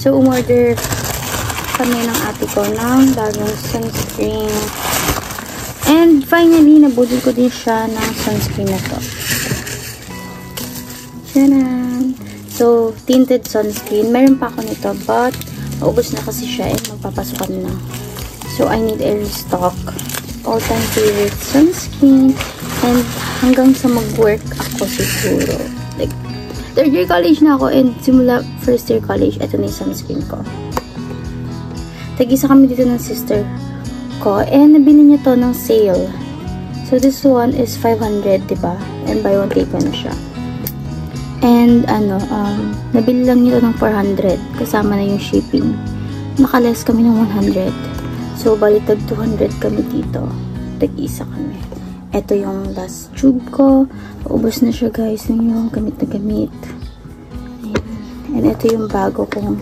So, umorder kami ng ate ko ng bagong sunscreen. And finally, nabudol ko din siya ng sunscreen na to. Tcharan! So, tinted sunscreen. Meron pa ako nito, but naubos na kasi siya and magpapasukan na. So, I need a restock. All-time favorite sunscreen. And hanggang sa mag-work ako siguro. Like, third year college na ako and simula first year college, ito na yung sunscreen ko. Tag-isa kami dito ng sister ko. And nabili niya to ng sale. So, this one is 500, diba? And buy one, take one na siya. And, nabili lang nito ng 400. Kasama na yung shipping. Nakaless kami ng 100. So, balik tag 200 kami dito. Tag-isa kami. Ito yung last tube ko. Paubos na siya, guys. Yung gamit na gamit. And ito yung bago kong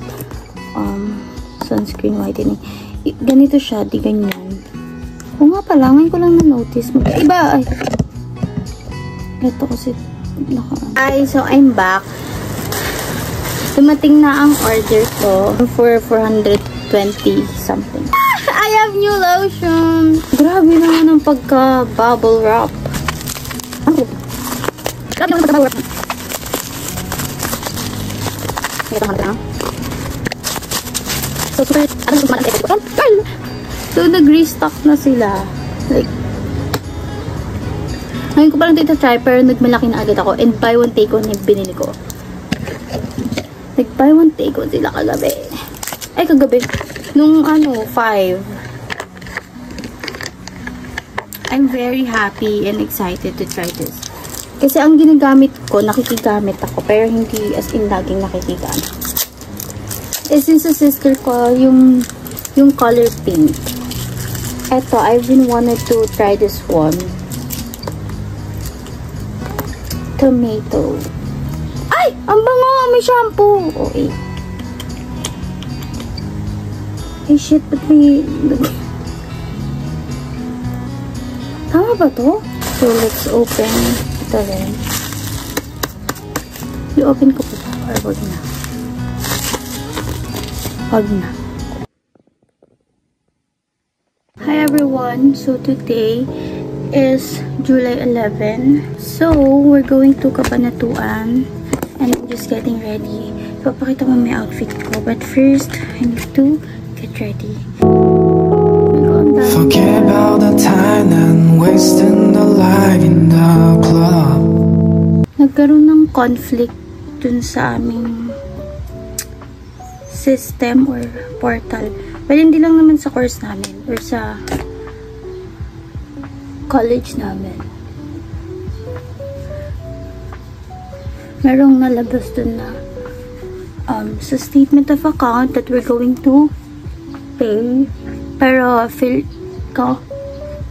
sunscreen whitening. Ganito siya, di ganyan. O nga pala, ngayon ko lang na-notice. Iba, ay. Ito kasi, ay, so I'm back. Dumating na ang order ko for 420 something. I have new lotion. Grabe naman ang pagka-bubble wrap. Oh. Grabe naman ang pagka-bubble wrap. Ito lang. So, super, so, nag-restock na sila. Like, ngayon ko parang ito try, pero nagmalaki na agad ako. And buy one, take one yung binili ko. Nag-buy one, take one sila kagabi. Ay, kagabi. Nung, 5. I'm very happy and excited to try this. Kasi ang ginagamit ko, nakikigamit ako. Pero hindi as in laging nakikigamit. Eh, since sa sister ko, yung color pink. Eto, I've been wanted to try this one. Tomato. Ay! Ang bango! May shampoo! Okay. Ay, shit. Ba't may... Tama ba to? So, let's open. Ito rin. I-open ko po ba? Or wag na? Wag na. Hi everyone! So, today is July 11. So, we're going to Cabanatuan and I'm just getting ready. Papakita mo may outfit ko. But first, I need to get ready. Forget about the time and wasting the life in the club. Nagkaroon ng conflict dun sa aming system or portal. Well, hindi lang naman sa course namin or sa college namin. Merong nalabas dun na sa statement of account that we're going to pay. Pero feel ko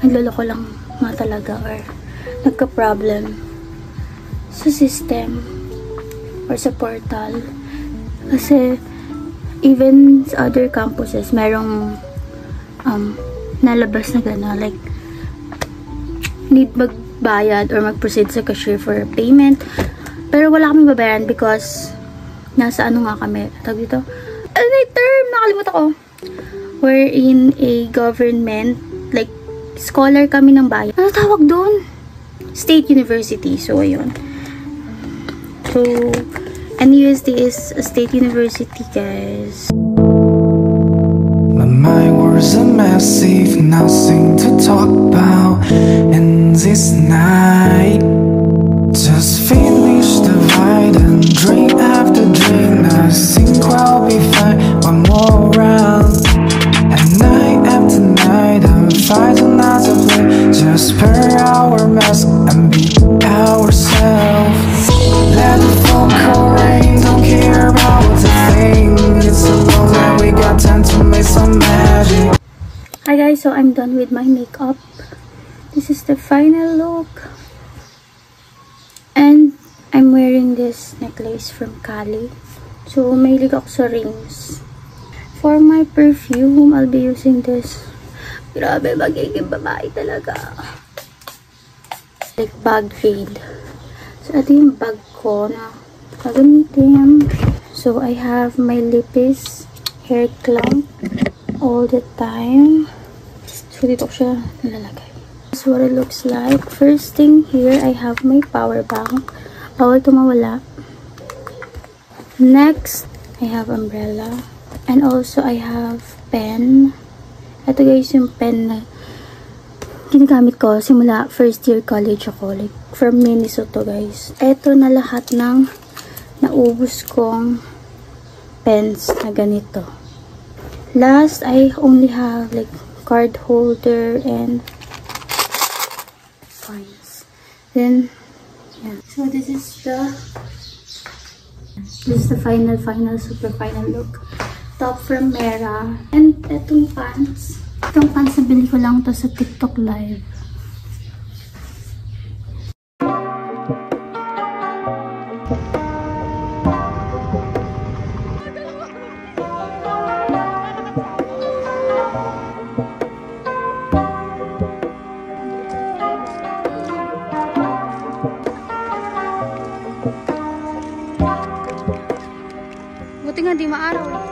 nagloloko lang nga talaga or nagka-problem sa system or sa portal. Kasi even sa other campuses merong nalabas na gano'n, like need magbayad or mag-proceed sa cashier for payment. Pero wala kami babayaran because nasa ano nga kami, tawag dito, ano yung term? Nakalimutan ko. We're in a government, like, scholar kami ng bayan. Ano tawag doon? State University. So, ayun. So, NUSD is a state university, guys. My mind was a massive, nothing to talk about. And this night, just finish the ride and drink after drink. I think I'll be fine. One more round. And night after night, I'm fighting not to play. Just pair our mask and be ourselves. Let the phone call rain, don't care about what's a thing. It's a long night, we got time to make some magic. Hi guys, so I'm done with my makeup. This is the final look. And I'm wearing this necklace from Cali. So, mahilig ako sa rings. For my perfume, I'll be using this. Grabe, magiging babae talaga. Like bag grade. So, ito yung bag ko na gagamitin. So, I have my Lipis hair clump all the time. So, dito ko siya nilalagay. That's what it looks like. First thing here, I have my power bank. Bawal ito mawala. Next, I have umbrella. And also, I have pen. Ito guys, yung pen na ginagamit ko simula first year college ako. Like, from Minnesota guys. Ito na lahat ng naubos kong pens na ganito. Last, I only have like card holder and coins. Then, yeah. So this is the final super final look. Top from Mera. And etong pants. Itong pants nabili ko lang to sa TikTok live. Buti nga di maaraw eh.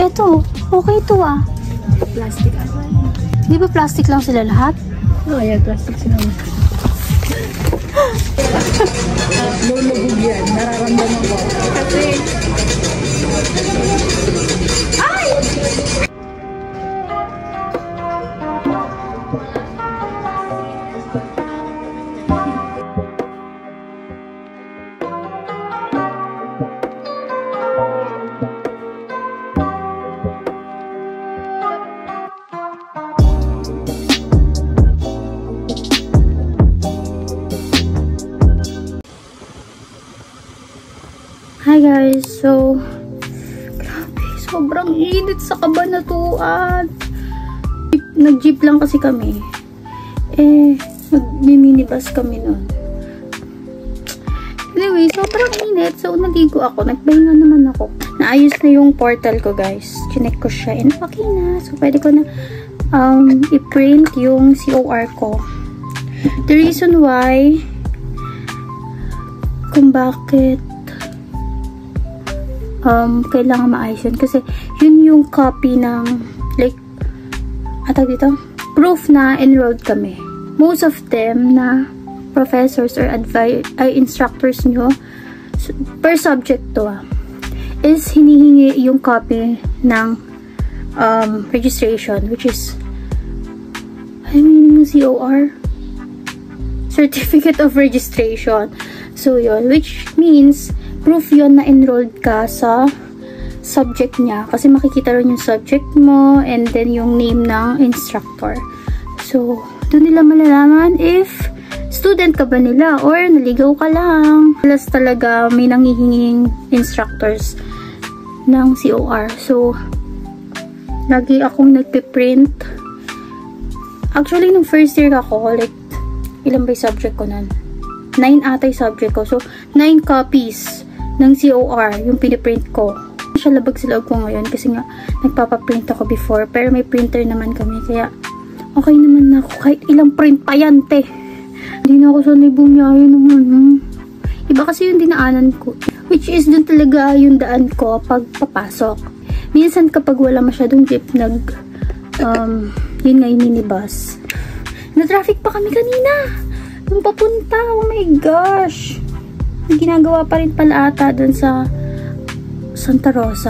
Eto, okay to ah. Plastic ano? Di ba plastic lang sila lahat? Oo, yeah, plastic sila. Lulubog yan. Nararamdaman ko. Kasi... Ay! Hi guys, so grabe, sobrang init sa Cabanatuan. Nag-jeep lang kasi kami. Nag-minibus kami nun. Anyway, sobrang init. So, naligo ako. Nagpahinga naman ako. Naayos na yung portal ko guys. Chinek ko siya and okay na. So, pwede ko na i-print yung COR ko. The reason why kung bakit kailangan maayos yun. Kasi, yun yung copy ng, like, dito, proof na enrolled kami. Most of them na professors or instructors nyo, per subject to, is hinihingi yung copy ng registration, which is, I mean, COR? Certificate of Registration. So, yun, which means, proof yon na enrolled ka sa subject niya. Kasi makikita rin yung subject mo and then yung name ng instructor. So, doon nila malalaman if student ka ba nila or naligaw ka lang. Plus talaga may nangihinging instructors ng COR. So, lagi akong nagpiprint. Actually, nung first year ako, like, ilan ba yung subject ko nun? 9 ata yung subject ko. So, 9 copies ng COR yung piniprint ko. Siya labag sa loob ko ngayon kasi nga nagpapaprint ako before pero may printer naman kami kaya okay naman ako kahit ilang print pa yan te. Hindi na ako sanay bumiyahe naman. Iba kasi yung dinaanan ko which is dun talaga yung daan ko pag papasok. Minsan kapag wala masyadong jeep yun nga yung minibus. Na-traffic pa kami kanina nung papunta. Oh my gosh, ginagawa pa rin pala ata dun sa Santa Rosa.